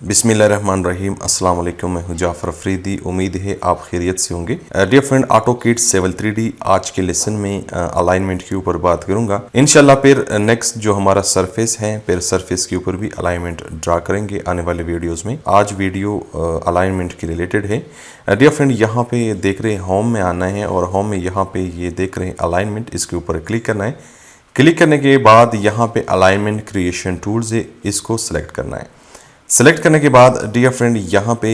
बिस्मिल्लाहिर्रहमानिर्रहीम अस्सलाम वालेकुम। मैं हूं जाफ़र अफरीदी। उम्मीद है आप खैरियत से होंगे। Dear friend, AutoCAD Civil 3D आज के लेसन में अलाइनमेंट के ऊपर बात करूंगा इंशाल्लाह। फिर नेक्स्ट जो हमारा सरफेस है, फिर सरफेस के ऊपर भी अलाइनमेंट ड्रा करेंगे आने वाले वीडियोस में। आज वीडियो अलाइनमेंट के रिलेटेड है। डियर फ्रेंड, यहाँ पे देख रहे हैं होम में आना है और होम में यहाँ पे ये देख रहे हैं अलाइनमेंट, इसके ऊपर क्लिक करना है। क्लिक करने के बाद यहाँ पे अलाइनमेंट क्रिएशन टूल्स है, इसको सेलेक्ट करना है। सेलेक्ट करने के बाद डियर फ्रेंड यहाँ पे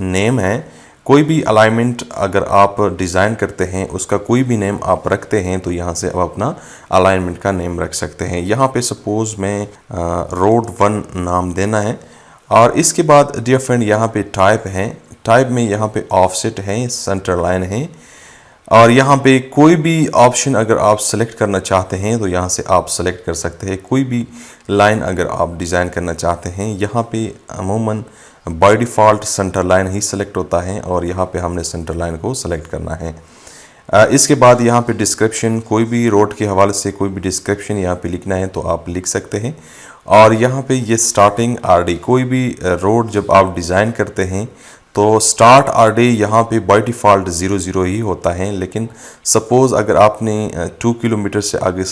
नेम है। कोई भी अलाइनमेंट अगर आप डिज़ाइन करते हैं उसका कोई भी नेम आप रखते हैं तो यहाँ से आप अपना अलाइनमेंट का नेम रख सकते हैं। यहाँ पे सपोज़ मैं रोड 1 नाम देना है। और इसके बाद डियर फ्रेंड यहाँ पे टाइप है। टाइप में यहाँ पे ऑफसेट है, सेंटर लाइन है। और यहाँ पे कोई भी ऑप्शन अगर आप सेलेक्ट करना चाहते हैं तो यहाँ से आप सेलेक्ट कर सकते हैं। कोई भी लाइन अगर आप डिज़ाइन करना चाहते हैं, यहाँ पे अमूमन by default centre line he select होता है और यहाँ पे हमने सेंटर लाइन को सेलेक्ट करना है। इसके बाद यहाँ पे डिस्क्रिप्शन, कोई भी रोड के हवाले से कोई भी डिस्क्रिप्शन यहाँ पे लिखना है तो आप लिख सकते हैं। और यहाँ पे ये स्टार्टिंग RD, कोई भी रोड जब आप डिज़ाइन करते हैं तो स्टार्ट RD यहाँ पे बाय डिफ़ॉल्ट 00 ही होता है। लेकिन सपोज़ अगर आपने 2 किलोमीटर से आगे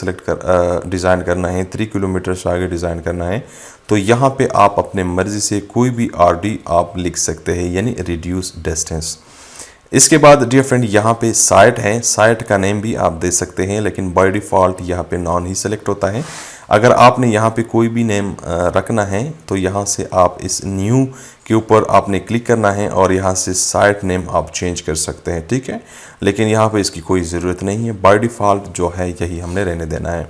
डिज़ाइन करना है, 3 किलोमीटर से आगे डिज़ाइन करना है तो यहाँ पे आप अपने मर्ज़ी से कोई भी RD आप लिख सकते हैं, यानी रिड्यूस डिस्टेंस। इसके बाद डियर फ्रेंड यहाँ पे साइट है। साइट का नेम भी आप दे सकते हैं, लेकिन बाय डिफ़ॉल्ट यहाँ पे नॉन ही सेलेक्ट होता है। अगर आपने यहाँ पे कोई भी नेम रखना है तो यहाँ से आप इस न्यू के ऊपर आपने क्लिक करना है और यहाँ से साइट नेम आप चेंज कर सकते हैं, ठीक है। लेकिन यहाँ पे इसकी कोई ज़रूरत नहीं है, बाय डिफ़ॉल्ट जो है यही हमने रहने देना है।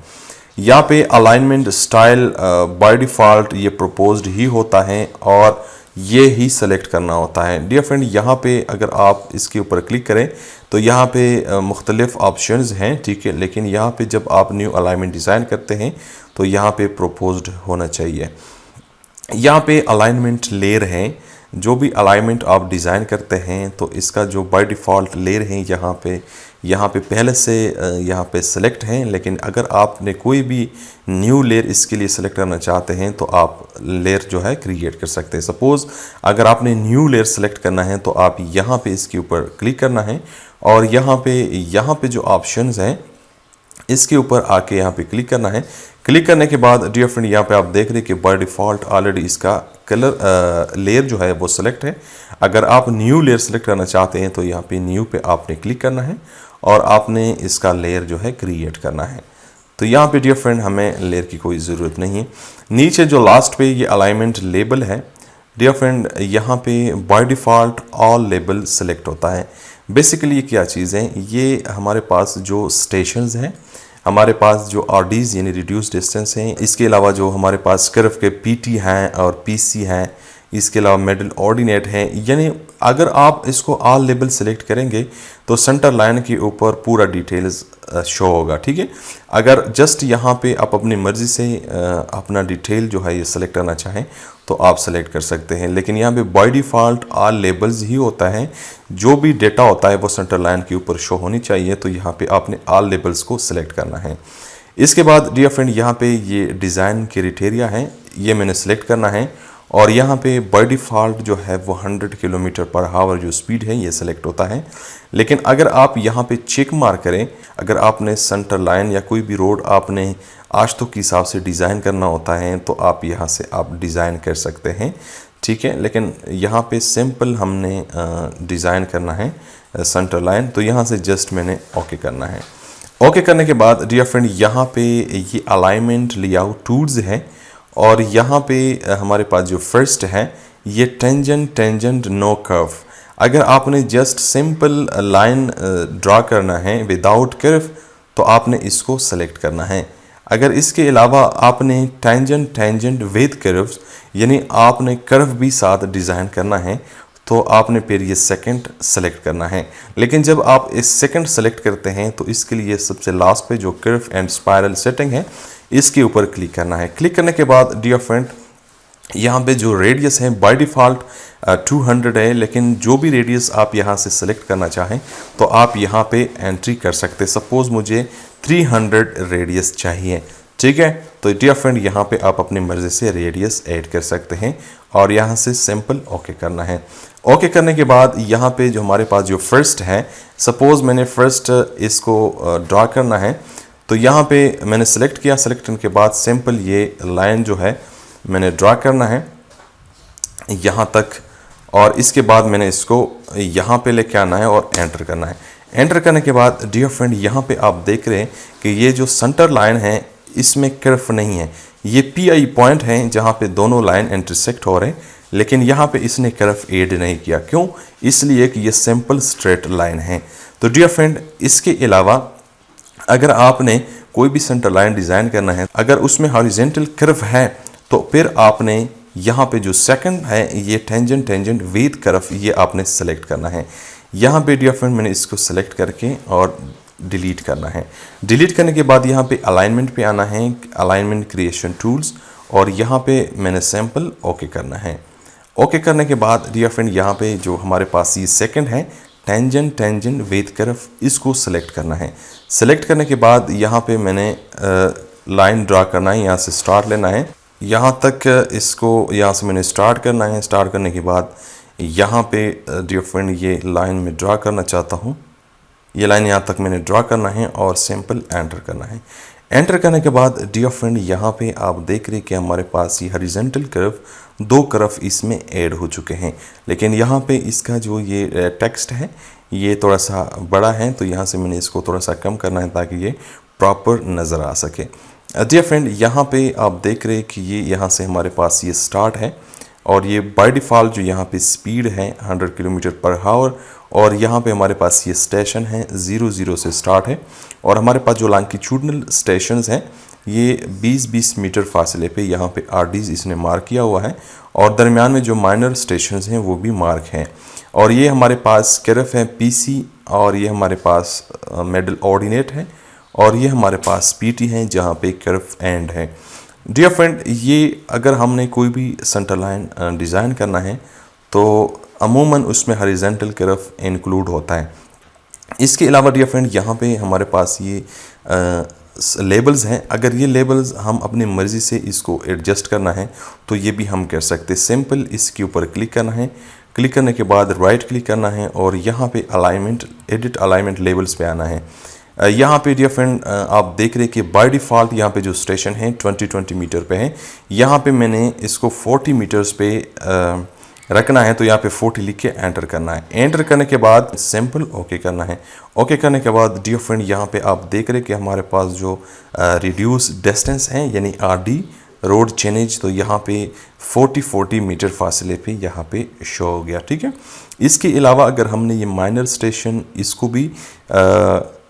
यहाँ पे अलाइनमेंट स्टाइल बाय डिफ़ॉल्ट ये प्रपोज्ड ही होता है और ये ही सेलेक्ट करना होता है। डियर फ्रेंड, यहाँ पे अगर आप इसके ऊपर क्लिक करें तो यहाँ पे मुख्तलिफ ऑप्शंस हैं, ठीक है। लेकिन यहाँ पे जब आप न्यू अलाइनमेंट डिज़ाइन करते हैं तो यहाँ पे प्रपोज्ड होना चाहिए। यहाँ पे अलाइनमेंट लेयर है। जो भी अलाइनमेंट आप डिज़ाइन करते हैं तो इसका जो बाय डिफ़ॉल्ट लेयर है यहाँ पे पहले से यहाँ पे सेलेक्ट है। लेकिन अगर आपने कोई भी न्यू लेयर इसके लिए सेलेक्ट करना चाहते हैं तो आप लेयर जो है क्रिएट कर सकते हैं। सपोज़ अगर आपने न्यू लेयर सेलेक्ट करना है तो आप यहाँ पे इसके ऊपर क्लिक करना है और यहाँ पे जो ऑप्शंस हैं इसके ऊपर आके यहाँ पे क्लिक करना है। क्लिक करने के बाद डियर फ्रेंड यहाँ पे आप देख रहे हैं कि बाय डिफ़ॉल्ट ऑलरेडी इसका कलर लेयर जो है वो सेलेक्ट है। अगर आप न्यू लेयर सेलेक्ट करना चाहते हैं तो यहाँ पे न्यू पे आपने क्लिक करना है और आपने इसका लेयर जो है क्रिएट करना है। तो यहाँ पे डियर फ्रेंड हमें लेयर की कोई ज़रूरत नहीं है। नीचे जो लास्ट पे ये अलाइनमेंट लेबल है डियर फ्रेंड, यहाँ पे by default all label select होता है। बेसिकली ये क्या चीज़ है, ये हमारे पास जो स्टेशंस हैं, हमारे पास जो RDs यानी रिड्यूस डिस्टेंस हैं, इसके अलावा जो हमारे पास कर्व के PT हैं और PC हैं, इसके अलावा मिडल ऑर्डिनेट हैं। यानी अगर आप इसको ऑल लेबल सेलेक्ट करेंगे तो सेंटर लाइन के ऊपर पूरा डिटेल्स शो होगा, ठीक है। अगर जस्ट यहाँ पे आप अपनी मर्ज़ी से अपना डिटेल जो है ये सेलेक्ट करना चाहें तो आप सेलेक्ट कर सकते हैं। लेकिन यहाँ पे बाय डिफ़ॉल्ट ऑल लेबल्स ही होता है। जो भी डेटा होता है वो सेंटर लाइन के ऊपर शो होनी चाहिए, तो यहाँ पे आपने ऑल लेबल्स को सिलेक्ट करना है। इसके बाद डियर फ्रेंड यहाँ पे ये डिज़ाइन क्राइटेरिया है, ये मैंने सेलेक्ट करना है और यहाँ पे बाय डिफ़ॉल्ट जो है वो 100 किलोमीटर पर आवर जो स्पीड है ये सेलेक्ट होता है। लेकिन अगर आप यहाँ पे चेक मार्क करें, अगर आपने सेंटर लाइन या कोई भी रोड आपने आश्तों के हिसाब से डिज़ाइन करना होता है तो आप यहाँ से आप डिज़ाइन कर सकते हैं, ठीक है। लेकिन यहाँ पे सिंपल हमने डिज़ाइन करना है सेंटर लाइन, तो यहाँ से जस्ट मैंने ओके करना है। ओके करने के बाद डियर फ्रेंड यहाँ पे ये अलाइनमेंट लेआउट टूल्स है और यहाँ पे हमारे पास जो फर्स्ट है ये टेंजेंट नो कर्व। अगर आपने जस्ट सिंपल लाइन ड्रा करना है विदाउट कर्व तो आपने इसको सेलेक्ट करना है। अगर इसके अलावा आपने टेंजेंट विद कर्व्स यानी आपने कर्व भी साथ डिज़ाइन करना है तो आपने फिर ये सेकंड सेलेक्ट करना है। लेकिन जब आप इस सेकंड सेलेक्ट करते हैं तो इसके लिए सबसे लास्ट पे जो कर्व एंड स्पाइरल सेटिंग है इसके ऊपर क्लिक करना है। क्लिक करने के बाद डियर फ्रेंड यहाँ पे जो रेडियस है बाय डिफ़ॉल्ट 200 है, लेकिन जो भी रेडियस आप यहाँ से सेलेक्ट करना चाहें तो आप यहाँ पे एंट्री कर सकते हैं। सपोज़ मुझे 300 रेडियस चाहिए ठीक है। तो डियर फ्रेंड यहाँ पे आप अपनी मर्ज़ी से रेडियस ऐड कर सकते हैं और यहाँ से सिंपल ओके करना है। ओके करने के बाद यहाँ पे जो हमारे पास जो फर्स्ट है, सपोज़ मैंने फर्स्ट इसको ड्रा करना है, तो यहाँ पे मैंने सेलेक्ट किया। सेलेक्ट करने के बाद सिंपल ये लाइन जो है मैंने ड्रा करना है यहाँ तक, और इसके बाद मैंने इसको यहाँ पे लेके आना है और एंटर करना है। एंटर करने के बाद डियर फ्रेंड यहाँ पे आप देख रहे हैं कि ये जो सेंटर लाइन है इसमें कर्व नहीं है, ये पी पॉइंट है जहाँ पे दोनों लाइन इंटरसेक्ट हो रहे हैं, लेकिन यहाँ पे इसने कर्व ऐड नहीं किया। क्यों? इसलिए कि ये सिंपल स्ट्रेट लाइन है। तो डियर फ्रेंड इसके अलावा अगर आपने कोई भी सेंटर लाइन डिज़ाइन करना है, अगर उसमें हॉरिजॉन्टल कर्व है, तो फिर आपने यहाँ पे जो सेकंड है ये टेंजेंट विद कर्व ये आपने सेलेक्ट करना है। यहाँ पे डियर फ्रेंड मैंने इसको सेलेक्ट करके और डिलीट करना है। डिलीट करने के बाद यहाँ पे अलाइनमेंट पे आना है, अलाइनमेंट क्रिएशन टूल्स, और यहाँ पे मैंने सैम्पल ओके करना है। ओके करने के बाद डियर फ्रेंड यहाँ पे जो हमारे पास ये सेकंड है टेंजेंट विद कर्व, इसको सेलेक्ट करना है। सेलेक्ट करने के बाद यहाँ पे मैंने लाइन ड्रा करना है, यहाँ से स्टार्ट लेना है, यहाँ तक इसको यहाँ से मैंने स्टार्ट करना है। स्टार्ट करने के बाद यहाँ पे डियर फ्रेंड ये लाइन में ड्रा करना चाहता हूँ, ये लाइन यहाँ तक मैंने ड्रा करना है और सिंपल एंटर करना है। एंटर करने के बाद डियर फ्रेंड यहाँ पे आप देख रहे हैं कि हमारे पास ये हॉरिजॉन्टल कर्व, दो कर्व इसमें ऐड हो चुके हैं, लेकिन यहाँ पे इसका जो ये टेक्स्ट है ये थोड़ा सा बड़ा है, तो यहाँ से मैंने इसको थोड़ा सा कम करना है ताकि ये प्रॉपर नज़र आ सके। डियर फ्रेंड यहाँ पे आप देख रहे हैं कि ये यहाँ से हमारे पास ये स्टार्ट है, और ये बाय डिफ़ॉल्ट जो यहाँ पे स्पीड है 100 किलोमीटर पर आवर, और यहाँ पे हमारे पास ये स्टेशन है 00 से स्टार्ट है, और हमारे पास जो लॉन्गिट्यूडनल स्टेशंस हैं ये 20-20 मीटर फासले पे यहाँ पे आरडीज इसने मार्क किया हुआ है, और दरमियान में जो माइनर स्टेशंस हैं वो भी मार्क हैं। और ये हमारे पास कर्व है पीसी, और ये हमारे पास मेडल ऑर्डिनेट है, और ये हमारे पास पीटी है जहाँ पे कर्व एंड है। डियर फ्रेंड ये अगर हमने कोई भी सेंटर लाइन डिज़ाइन करना है तो अमूमन उसमें हॉरिजॉन्टल कर्व इंक्लूड होता है। इसके अलावा डियर फ्रेंड यहाँ पे हमारे पास ये लेबल्स हैं। अगर ये लेबल्स हम अपनी मर्ज़ी से इसको एडजस्ट करना है तो ये भी हम कर सकते हैं। सिंपल इसके ऊपर क्लिक करना है, क्लिक करने के बाद राइट क्लिक करना है, और यहाँ पे अलाइनमेंट, एडिट अलाइनमेंट लेबल्स पे आना है। यहाँ पे डियर फ्रेंड आप देख रहे हैं कि बाय डिफ़ॉल्ट यहाँ पे जो स्टेशन है 20 मीटर पे है। यहाँ पे मैंने इसको 40 मीटर्स पे रखना है, तो यहाँ पे 40 लिख के एंटर करना है। एंटर करने के बाद सिंपल ओके करना है। ओके करने के बाद डियर फ्रेंड यहाँ पे आप देख रहे हैं कि हमारे पास जो रिड्यूस डिस्टेंस है यानी आरडी रोड चेनेज, तो यहाँ पे 40 मीटर फासले पे यहाँ पे शो हो गया। ठीक है। इसके अलावा अगर हमने ये माइनर स्टेशन इसको भी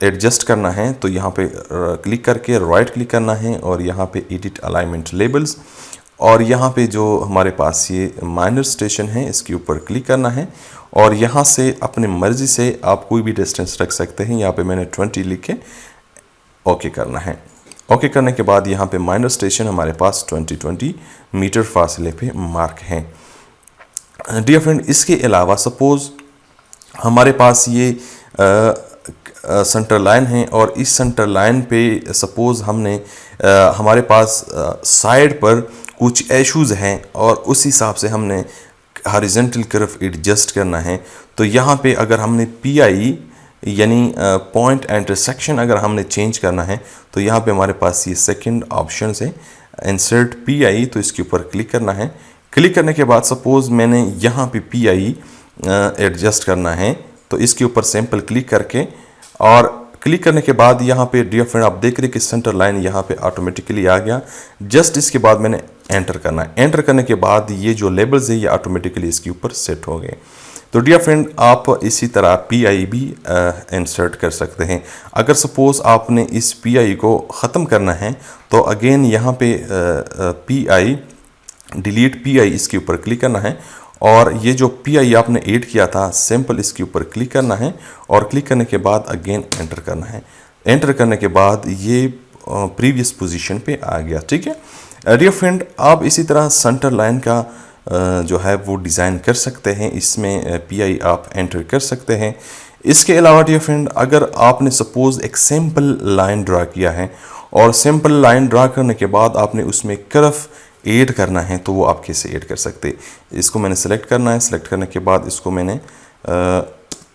एडजस्ट करना है तो यहाँ पे क्लिक करके राइट क्लिक करना है, और यहाँ पे एडिट अलाइनमेंट लेबल्स, और यहाँ पे जो हमारे पास ये माइनर स्टेशन है इसके ऊपर क्लिक करना है, और यहाँ से अपने मर्ज़ी से आप कोई भी डिस्टेंस रख सकते हैं। यहाँ पे मैंने 20 लिख के ओके करना है। ओके करने के बाद यहाँ पे माइनर स्टेशन हमारे पास 20 मीटर फासले पे मार्क है। डियर फ्रेंड इसके अलावा सपोज़ हमारे पास ये सेंटर लाइन है, और इस सेंटर लाइन पे सपोज़ हमने हमारे पास साइड पर कुछ इश्यूज़ हैं और उस हिसाब से हमने हॉरिजॉन्टल कर्व एडजस्ट करना है, तो यहाँ पे अगर हमने पीआई यानी पॉइंट इंटरसेक्शन अगर हमने चेंज करना है तो यहाँ पे हमारे पास ये सेकंड ऑप्शन है इंसर्ट पीआई, तो इसके ऊपर क्लिक करना है। क्लिक करने के बाद सपोज़ मैंने यहाँ पे पीआई एडजस्ट करना है, तो इसके ऊपर सिंपल क्लिक करके, और क्लिक करने के बाद यहाँ पे डियर फ्रेंड आप देख रहे हैं कि सेंटर लाइन यहाँ पे ऑटोमेटिकली आ गया। जस्ट इसके बाद मैंने एंटर करना है। एंटर करने के बाद ये जो लेबल्स है ये ऑटोमेटिकली इसके ऊपर सेट हो गए। तो डियर फ्रेंड आप इसी तरह पीआई भी इंसर्ट कर सकते हैं। अगर सपोज़ आपने इस पीआई को ख़त्म करना है तो अगेन यहाँ पे पीआई डिलीट पीआई इसके ऊपर क्लिक करना है, और ये जो पीआई आपने ऐड किया था सिंपल इसके ऊपर क्लिक करना है, और क्लिक करने के बाद अगेन एंटर करना है। एंटर करने के बाद ये प्रीवियस पोजीशन पे आ गया। ठीक है डियर फ्रेंड, आप इसी तरह सेंटर लाइन का जो है वो डिज़ाइन कर सकते हैं, इसमें पीआई आप एंटर कर सकते हैं। इसके अलावा डियर फ्रेंड अगर आपने सपोज़ एक सिंपल लाइन ड्रा किया है और सिंपल लाइन ड्रा करने के बाद आपने उसमें कर्व ऐड करना है, तो वो आप कैसे ऐड कर सकते हैं। इसको मैंने सेलेक्ट करना है, सेलेक्ट करने के बाद इसको मैंने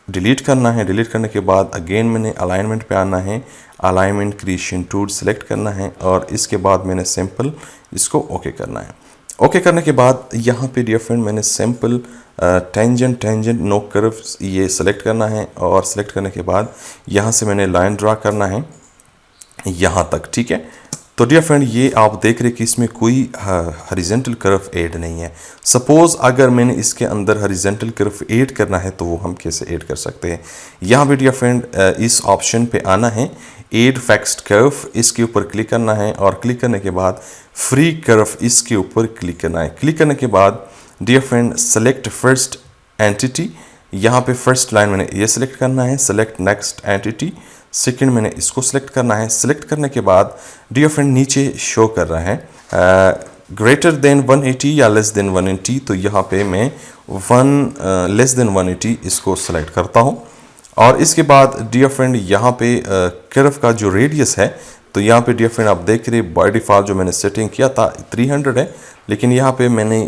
डिलीट करना है। डिलीट करने के बाद अगेन मैंने अलाइनमेंट पे आना है, अलाइनमेंट क्रिएशन टूल सेलेक्ट करना है और इसके बाद मैंने सिंपल इसको ओके करना है। ओके करने के बाद यहाँ पे डियर फ्रेंड मैंने सिंपल टेंजेंट नो कर्व ये सेलेक्ट करना है और सेलेक्ट करने के बाद यहाँ से मैंने लाइन ड्रा करना है यहाँ तक, ठीक है। तो डियर फ्रेंड ये आप देख रहे हैं कि इसमें कोई हॉरिजॉन्टल कर्व ऐड नहीं है। सपोज अगर मैंने इसके अंदर हॉरिजॉन्टल कर्व ऐड करना है तो वो हम कैसे ऐड कर सकते हैं। यहाँ पे डियर फ्रेंड इस ऑप्शन पे आना है, ऐड फिक्स्ड कर्व, इसके ऊपर क्लिक करना है और क्लिक करने के बाद फ्री कर्व इसके ऊपर क्लिक करना है। क्लिक करने के बाद dear friend select first entity, यहाँ पे फर्स्ट लाइन मैंने ये सिलेक्ट करना है, सेलेक्ट नेक्स्ट एंटिटी, सेकंड मैंने इसको सिलेक्ट करना है। सिलेक्ट करने के बाद डियर फ्रेंड नीचे शो कर रहा है ग्रेटर देन 180 या लेस देन 180, तो यहाँ पे मैं लेस देन 180 इसको सेलेक्ट करता हूँ। और इसके बाद डियर फ्रेंड यहाँ पे कर्व का जो रेडियस है, तो यहाँ पे डियर फ्रेंड आप देख रहे बाय डिफ़ॉल्ट जो मैंने सेटिंग किया था 300 है, लेकिन यहाँ पे मैंने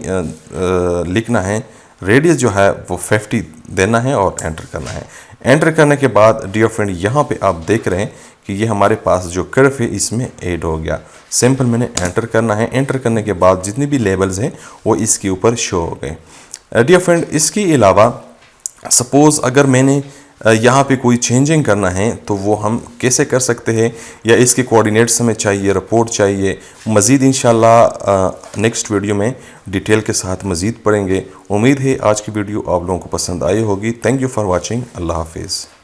लिखना है रेडियस जो है वो 50 देना है और एंटर करना है। एंटर करने के बाद डियर फ्रेंड यहाँ पे आप देख रहे हैं कि ये हमारे पास जो कर्व है इसमें ऐड हो गया। सिंपल मैंने एंटर करना है। एंटर करने के बाद जितने भी लेबल्स हैं वो इसके ऊपर शो हो गए। डियर फ्रेंड इसके अलावा सपोज़ अगर मैंने यहाँ पे कोई चेंजिंग करना है तो वो हम कैसे कर सकते हैं, या इसके कोऑर्डिनेट्स हमें चाहिए, रिपोर्ट चाहिए, मज़ीद इंशाल्लाह नेक्स्ट वीडियो में डिटेल के साथ मज़ीद पढ़ेंगे। उम्मीद है आज की वीडियो आप लोगों को पसंद आई होगी। Thank you for watching. अल्लाह हाफिज़।